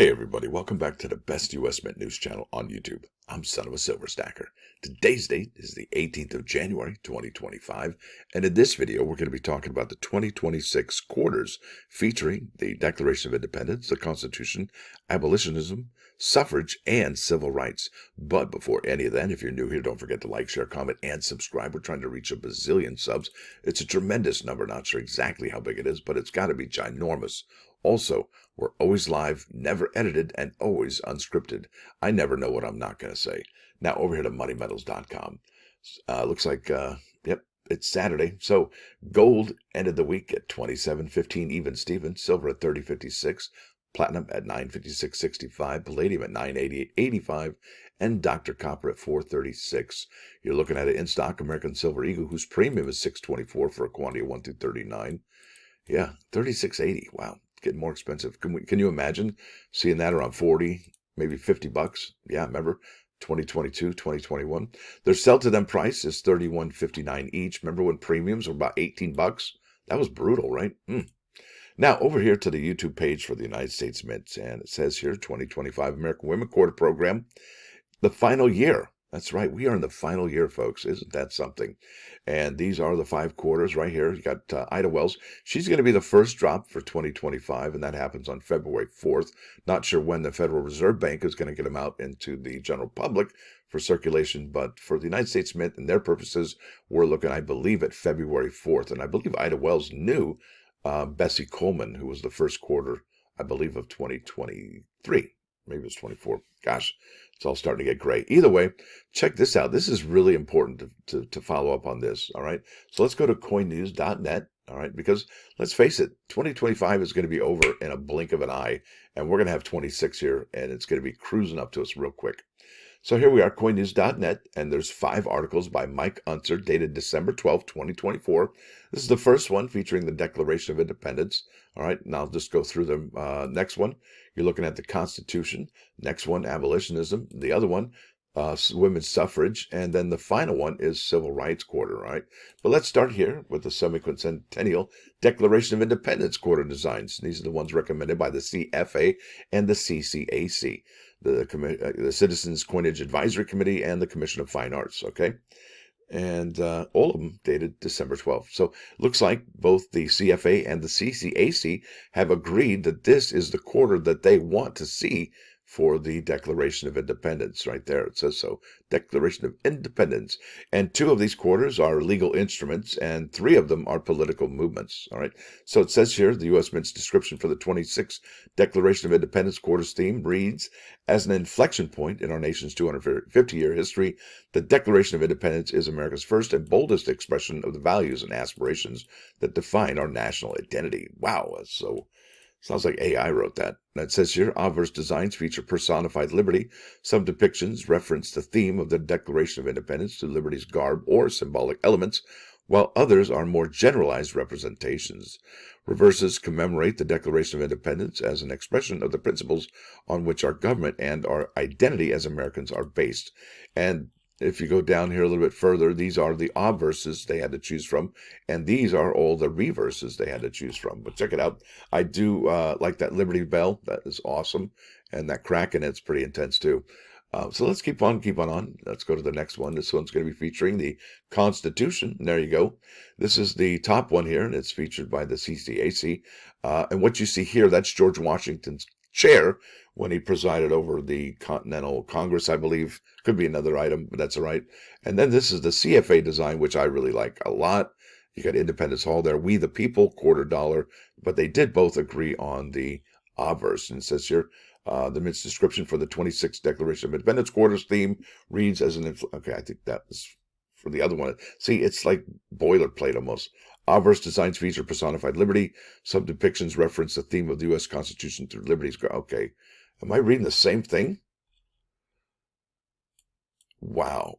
Hey everybody, welcome back to the best US Mint news channel on YouTube. I'm Son of a Silver Stacker. Today's date is the 18th of January, 2025, and in this video we're going to be talking about the 2026 quarters featuring the Declaration of Independence, the Constitution, abolitionism, suffrage, and civil rights. But before any of that, if you're new here, don't forget to like, share, comment, and subscribe. We're trying to reach a bazillion subs. It's a tremendous number, not sure exactly how big it is, but it's got to be ginormous. Also, we're always live, never edited, and always unscripted. I never know what I'm not going to say. Now over here to moneymetals.com. Looks like, yep, it's Saturday. So gold ended the week at 27.15 even Steven, silver at 30.56, platinum at 956.65, palladium at 988.85, and Dr. Copper at 436. You're looking at it in stock American Silver Eagle, whose premium is 624 for a quantity of 1 through 39. Yeah, 36.80. Wow. Getting more expensive. Can you imagine seeing that around 40, maybe $50? Yeah, remember 2022, 2021. Their sell to them price is 31.59 each. Remember when premiums were about $18? That was brutal, right? Now over here to the YouTube page for the United States Mint, and it says here 2025 American Women Quarter Program, the final year. That's right. We are in the final year, folks. Isn't that something? And these are the 5 quarters right here. You got Ida Wells. She's going to be the first drop for 2025, and that happens on February 4th. Not sure when the Federal Reserve Bank is going to get them out into the general public for circulation, but for the United States Mint and their purposes, we're looking, I believe, at February 4th. And I believe Ida Wells knew Bessie Coleman, who was the first quarter, I believe, of 2023. Maybe it was 24. Gosh, it's all starting to get gray. Either way, check this out. This is really important to follow up on this, all right? So let's go to coinnews.net, all right? Because let's face it, 2025 is going to be over in a blink of an eye, and we're going to have 26 here, and it's going to be cruising up to us real quick. So here we are, coinnews.net, and there's 5 articles by Mike Unser dated December 12, 2024. This is the first one featuring the Declaration of Independence. All right, and I'll just go through them. Next one, you're looking at the Constitution. Next one, abolitionism. The other one, women's suffrage. And then the final one is civil rights quarter, all right? But let's start here with the Semiquincentennial Declaration of Independence quarter designs. These are the ones recommended by the CFA and the CCAC. The Citizens Coinage Advisory Committee and the Commission of Fine Arts, okay? And all of them dated December 12th. So looks like both the CFA and the CCAC have agreed that this is the quarter that they want to see for the Declaration of Independence. Right there, it says so. Declaration of Independence. And 2 of these quarters are legal instruments, and 3 of them are political movements. All right. So it says here, the U.S. Mint's description for the 26th Declaration of Independence quarters theme reads, as an inflection point in our nation's 250-year history, the Declaration of Independence is America's first and boldest expression of the values and aspirations that define our national identity. Wow, that's so... Sounds like AI wrote that. And it says here, obverse designs feature personified liberty. Some depictions reference the theme of the Declaration of Independence to liberty's garb or symbolic elements, while others are more generalized representations. Reverses commemorate the Declaration of Independence as an expression of the principles on which our government and our identity as Americans are based. And if you go down here a little bit further, these are the obverses they had to choose from, and these are all the reverses they had to choose from. But check it out. I do like that Liberty Bell. That is awesome. And that crack in it's pretty intense too. So let's keep on. Let's go to the next one. This one's going to be featuring the Constitution. There you go. This is the top one here, and it's featured by the CCAC. And what you see here, that's George Washington's chair when he presided over the Continental Congress, I believe. Could be another item, but that's all right. And then this is the CFA design, which I really like a lot. You got Independence Hall there, We the People, $quarter, but they did both agree on the obverse. And it says here, the Mint's description for the 26th Declaration of Independence quarters theme reads as an... Okay, I think that was for the other one. See, it's like boilerplate almost. Obverse designs feature personified liberty. Some depictions reference the theme of the U.S. Constitution through liberties. Okay. Am I reading the same thing? Wow.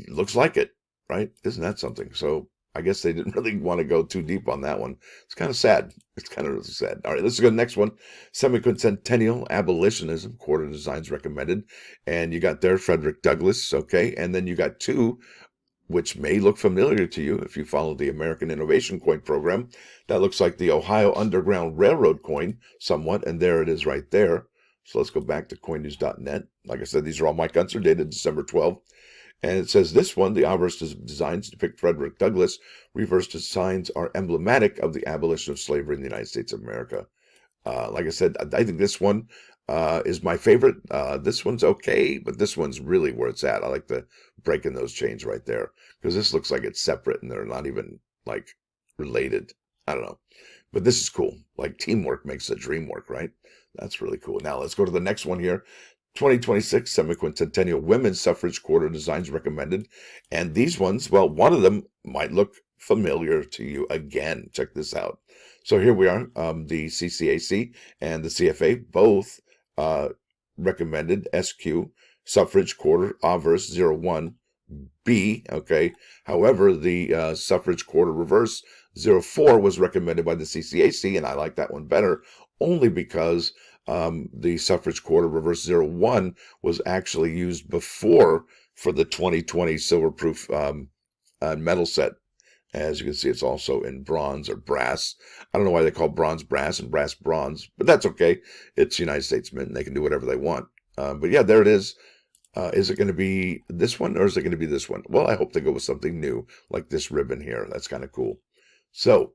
Looks like it, right? Isn't that something? So I guess they didn't really want to go too deep on that one. It's kind of sad. It's kind of sad. All right, let's go to the next one. Semiquincentennial abolitionism, quarter designs recommended. And you got there Frederick Douglass, okay? And then you got 2 which may look familiar to you if you follow the American Innovation Coin Program. That looks like the Ohio Underground Railroad coin somewhat, and there it is right there. So let's go back to coinnews.net. Like I said, these are all my cuts are dated December 12th. And it says this one, the obverse designs depict Frederick Douglass. Reverse designs are emblematic of the abolition of slavery in the United States of America. Like I said, I think this one is my favorite. This one's okay, but this one's really where it's at. I like the breaking those chains right there because this looks like it's separate and they're not even like related. I don't know, but this is cool. Like teamwork makes the dream work, right? That's really cool. Now let's go to the next one here. 2026 Semiquincentennial Women's Suffrage Quarter Designs recommended. And these ones, well, one of them might look familiar to you again. Check this out. So here we are. The CCAC and the CFA both recommended SQ Suffrage Quarter Obverse 01B. Okay. However, the Suffrage Quarter Reverse 04 was recommended by the CCAC, and I like that one better only because the Suffrage Quarter Reverse 01 was actually used before for the 2020 silver-proof metal set. As you can see, it's also in bronze or brass. I don't know why they call bronze brass and brass bronze, but that's okay. It's United States Mint, and they can do whatever they want. But yeah, there it is. Is it going to be this one or is it going to be this one? Well, I hope they go with something new, like this ribbon here. That's kind of cool. So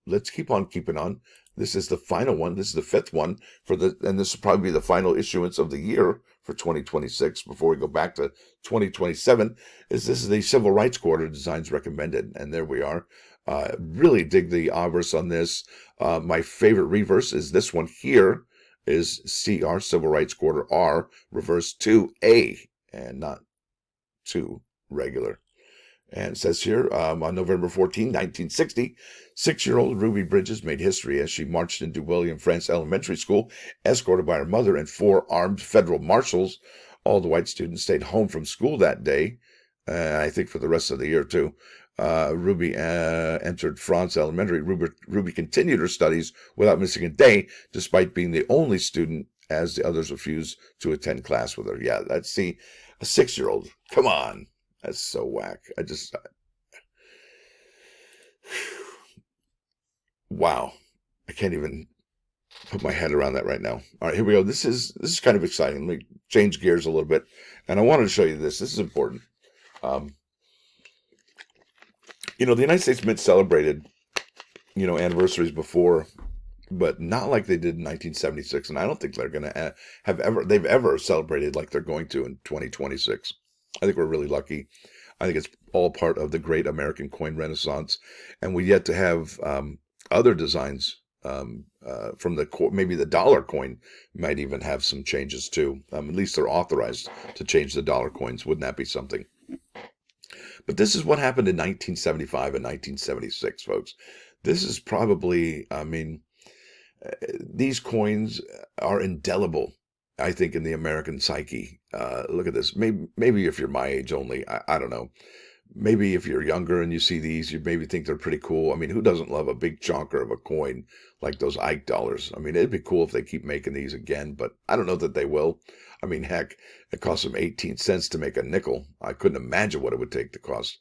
let's keep on keeping on. This is the final one. This is the fifth one and this will probably be the final issuance of the year for 2026 before we go back to 2027. This is the Civil Rights Quarter Designs Recommended. And there we are. Really dig the obverse on this. My favorite reverse is this one here is CR, Civil Rights Quarter R, reverse 2A, and not 2 regular. And it says here, on November 14, 1960, 6-year-old Ruby Bridges made history as she marched into William Frantz Elementary School, escorted by her mother and 4 armed federal marshals. All the white students stayed home from school that day, I think for the rest of the year, too. Ruby entered Frantz Elementary. Ruby continued her studies without missing a day, despite being the only student, as the others refused to attend class with her. Yeah, let's see, a 6-year-old. Come on. That's so whack. Wow. I can't even put my head around that right now. All right, here we go. This is kind of exciting. Let me change gears a little bit. And I wanted to show you this. This is important. The United States Mint celebrated, anniversaries before, but not like they did in 1976. And I don't think they're going to they've ever celebrated like they're going to in 2026. I think we're really lucky. I think it's all part of the great American coin renaissance. And we yet to have other designs from maybe the dollar coin might even have some changes too. At least they're authorized to change the dollar coins. Wouldn't that be something? But this is what happened in 1975 and 1976, folks. This is probably, these coins are indelible, I think, in the American psyche. Look at this. Maybe if you're my age only, I don't know. Maybe if you're younger and you see these, you maybe think they're pretty cool. I mean, who doesn't love a big chonker of a coin like those Ike dollars? I mean, it'd be cool if they keep making these again, but I don't know that they will. I mean, heck, it costs them 18 cents to make a nickel. I couldn't imagine what it would take to cost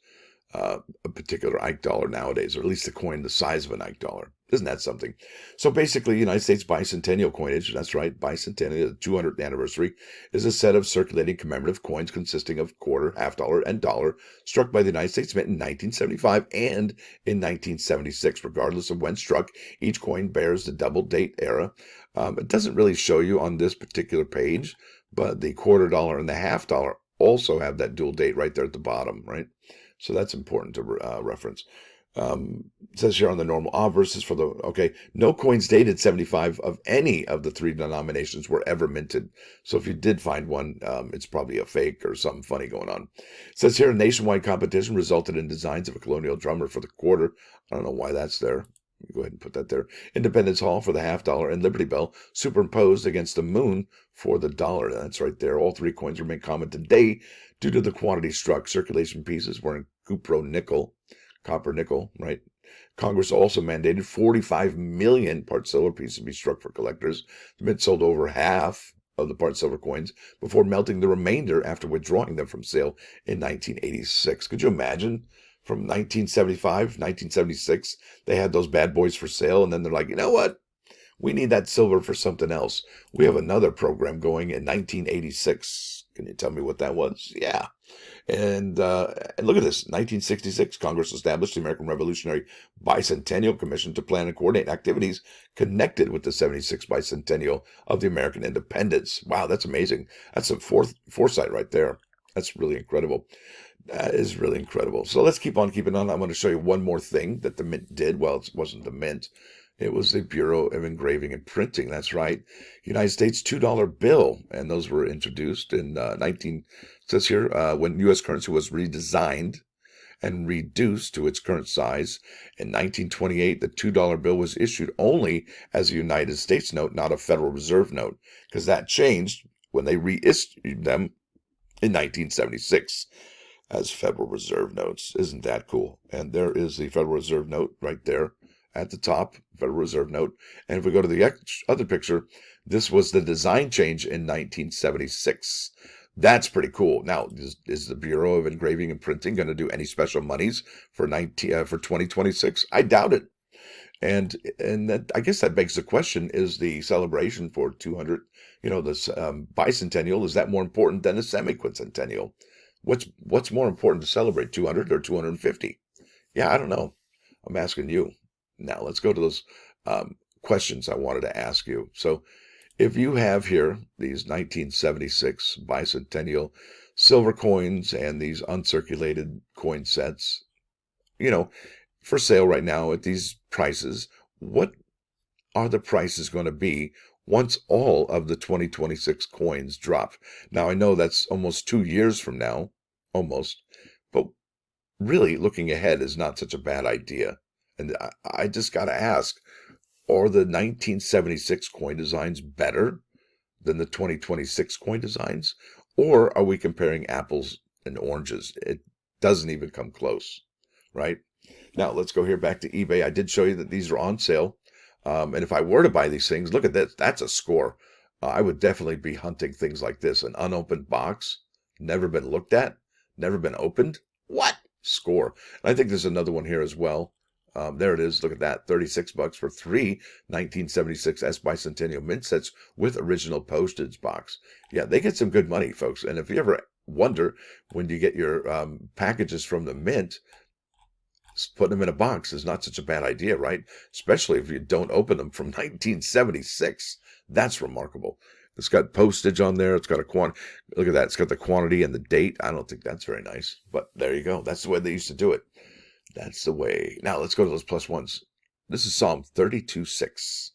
a particular Ike dollar nowadays, or at least a coin the size of an Ike dollar. Isn't that something? So basically, United States Bicentennial coinage, that's right, Bicentennial, the 200th anniversary, is a set of circulating commemorative coins consisting of quarter, half dollar, and dollar struck by the United States Mint in 1975 and in 1976. Regardless of when struck, each coin bears the double date era. It doesn't really show you on this particular page, but the quarter dollar and the half dollar also have that dual date right there at the bottom, right? So that's important to reference. It says here on the normal obverse is no coins dated 75 of any of the 3 denominations were ever minted. So if you did find one, it's probably a fake or something funny going on. It says here a nationwide competition resulted in designs of a colonial drummer for the quarter. I don't know why that's there. Go ahead and put that there. Independence Hall for the half dollar and Liberty Bell superimposed against the moon for the dollar. That's right there. All 3 coins remain common today due to the quantity struck. Circulation pieces were in copper nickel, right? Congress also mandated 45 million part silver pieces be struck for collectors. The Mint sold over half of the part silver coins before melting the remainder after withdrawing them from sale in 1986. Could you imagine? From 1975, 1976, they had those bad boys for sale, and then they're like, you know what? We need that silver for something else. We have another program going in 1986. Can you tell me what that was? Yeah. And look at this. 1966, Congress established the American Revolutionary Bicentennial Commission to plan and coordinate activities connected with the 76th bicentennial of the American independence. Wow, that's amazing. That's some foresight right there. That's really incredible. That is really incredible. So let's keep on keeping on. I'm going to show you one more thing that the Mint did. Well, it wasn't the Mint. It was the Bureau of Engraving and Printing. That's right. United States $2 bill. And those were introduced in it says here, when U.S. currency was redesigned and reduced to its current size. In 1928, the $2 bill was issued only as a United States note, not a Federal Reserve note, because that changed when they reissued them in 1976 as Federal Reserve notes. Isn't that cool? And there is the Federal Reserve note right there at the top, Federal Reserve note. And if we go to the other picture, this was the design change in 1976. That's pretty cool. Now, is the Bureau of Engraving and Printing going to do any special monies for 2026? I doubt it. And that, I guess that begs the question: is the celebration for 200, this bicentennial, is that more important than the semiquincentennial? What's more important to celebrate, 200 or 250? Yeah, I don't know. I'm asking you. Now let's go to those questions I wanted to ask you. So, if you have here these 1976 bicentennial silver coins and these uncirculated coin sets, for sale right now at these prices, what are the prices going to be once all of the 2026 coins drop? Now, I know that's almost 2 years from now, almost, but really looking ahead is not such a bad idea. And I just got to ask, are the 1976 coin designs better than the 2026 coin designs? Or are we comparing apples and oranges? It doesn't even come close, right? Now, let's go here back to eBay. I did show you that these are on sale. And if I were to buy these things, look at this. That's a score. I would definitely be hunting things like this. An unopened box, never been looked at, never been opened. What? Score. And I think there's another one here as well. There it is. Look at that. $36 for 3 1976 S Bicentennial mint sets with original postage box. Yeah, they get some good money, folks. And if you ever wonder when you get your packages from the mint, putting them in a box is not such a bad idea, right? Especially if you don't open them from 1976. That's remarkable. It's got postage on there. It's got a look at that. It's got the quantity and the date. I don't think that's very nice, but there you go. That's the way they used to do it. That's the way. Now let's go to those plus ones. This is Psalm 32:6.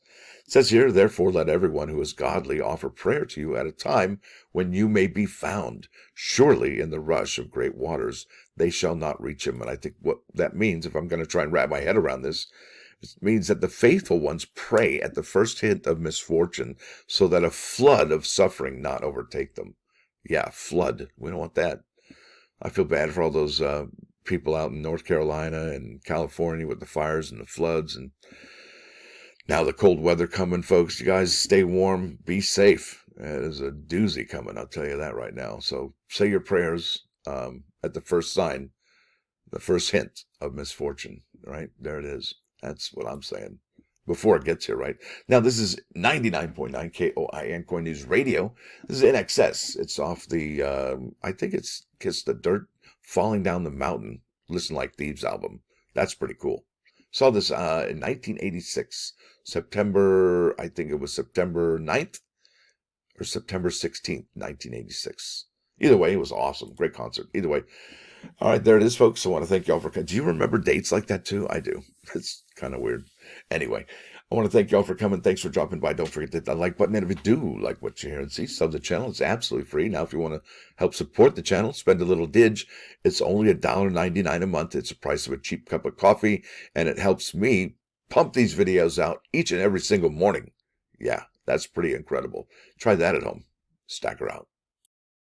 It says here, therefore let everyone who is godly offer prayer to you at a time when you may be found. Surely in the rush of great waters they shall not reach him. And I think what that means, if I'm going to try and wrap my head around this, it means that the faithful ones pray at the first hint of misfortune so that a flood of suffering not overtake them. Yeah, flood. We don't want that. I feel bad for all those people out in North Carolina and California with the fires and the floods, and now the cold weather coming, folks. You guys stay warm, be safe. There's a doozy coming, I'll tell you that right now. So say your prayers at the first sign, the first hint of misfortune, right? There it is. That's what I'm saying. Before it gets here, right? Now, this is 99.9 KOIN Coin News Radio. This is In Excess. It's off the, I think it's Kiss the Dirt, Falling Down the Mountain, Listen Like Thieves album. That's pretty cool. Saw this in 1986, September, I think it was September 9th or September 16th, 1986. Either way, it was awesome. Great concert. Either way. All right, there it is, folks. I want to thank y'all for... Do you remember dates like that, too? I do. It's kind of weird. Anyway, I want to thank y'all for coming. Thanks for dropping by. Don't forget to hit that like button. And if you do like what you hear and see, sub the channel. It's absolutely free. Now, if you want to help support the channel, spend a little dig. It's only $1.99 a month. It's the price of a cheap cup of coffee, and it helps me pump these videos out each and every single morning. Yeah, that's pretty incredible. Try that at home. Stacker out.